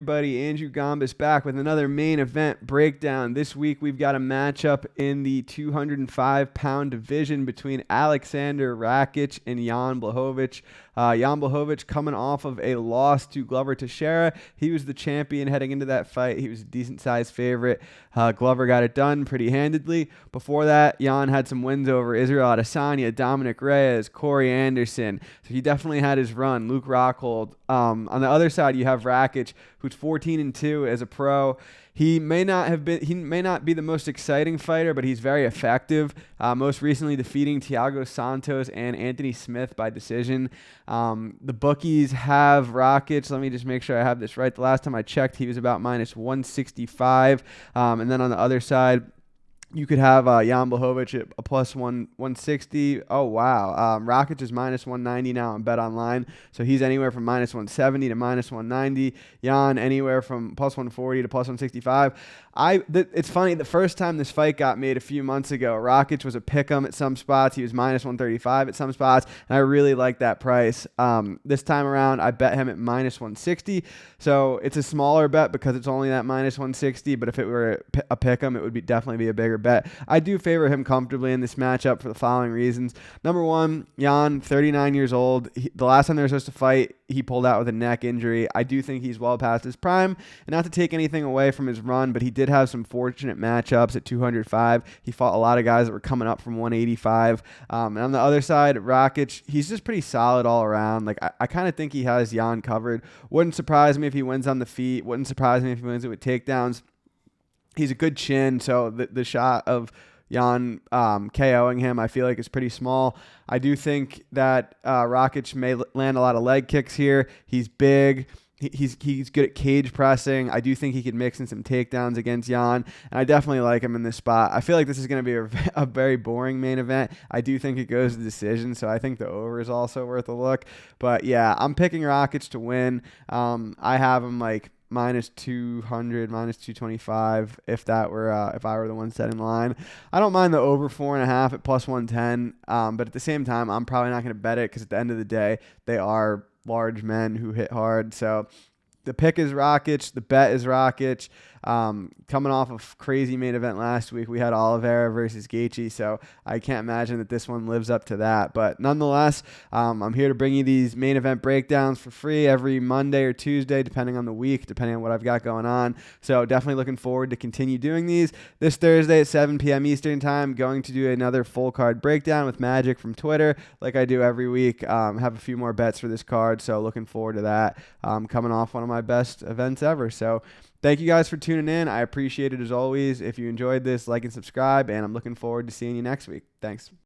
Buddy, Andrew Gombis back with another main event breakdown. This week we've got a matchup in the 205-pound division between Alexander Rakic and Jan Blachowicz. Jan Blachowicz coming off of a loss to Glover Teixeira. He was the champion heading into that fight. He was a decent-sized favorite. Glover got it done pretty handedly. Before that, Jan had some wins over Israel Adesanya, Dominic Reyes, Corey Anderson. So he definitely had his run. Luke Rockhold. On the other side, you have Rakic, who's 14-2 as a pro. He may not be the most exciting fighter, but he's very effective. Most recently defeating Thiago Santos and Anthony Smith by decision. The bookies have Rakic. Let me just make sure I have this right. The last time I checked, he was about minus 165. And then on the other side, you could have Jan Blachowicz at a plus 160. Oh, wow. Rakic is minus 190 now on Bet Online. So he's anywhere from minus 170 to minus 190. Jan anywhere from plus 140 to plus 165. It's funny, the first time this fight got made a few months ago, Rakic was a pick'em at some spots. He was minus 135 at some spots, and I really like that price. This time around, I bet him at minus 160. So it's a smaller bet because it's only that minus 160, but if it were a pick'em, it would definitely be a bigger bet. I do favor him comfortably in this matchup for the following reasons. Number one, Jan, 39 years old. The last time they were supposed to fight, he pulled out with a neck injury. I do think he's well past his prime, and not to take anything away from his run, but he did have some fortunate matchups at 205. He fought a lot of guys that were coming up from 185. And on the other side, Rakic, he's just pretty solid all around. Like I kind of think he has Jan covered. Wouldn't surprise me if he wins on the feet. Wouldn't surprise me if he wins it with takedowns. He's a good chin, so the shot of Jan KOing him, I feel like, is pretty small. I do think that Rakic may land a lot of leg kicks here. He's big. He's good at cage pressing. I do think he could mix in some takedowns against Jan, and I definitely like him in this spot. I feel like this is going to be a very boring main event. I do think it goes to decision, so I think the over is also worth a look. But yeah, I'm picking Rakic to win. I have him like minus 200, minus 225 if I were the one setting the line. I don't mind the over 4.5 at plus 110, but at the same time, I'm probably not going to bet it because at the end of the day, they are large men who hit hard. So the pick is Rakic. The bet is Rakic. Coming off of crazy main event last week, we had Oliveira versus Gaethje, so I can't imagine that this one lives up to that. But nonetheless, I'm here to bring you these main event breakdowns for free every Monday or Tuesday, depending on the week, depending on what I've got going on. So definitely looking forward to continue doing these. This Thursday at 7 p.m. Eastern Time, going to do another full card breakdown with Magic from Twitter, like I do every week. Have a few more bets for this card, so looking forward to that. Coming off one of my best events ever. So thank you guys for tuning in. I appreciate it as always. If you enjoyed this, like and subscribe, and I'm looking forward to seeing you next week. Thanks.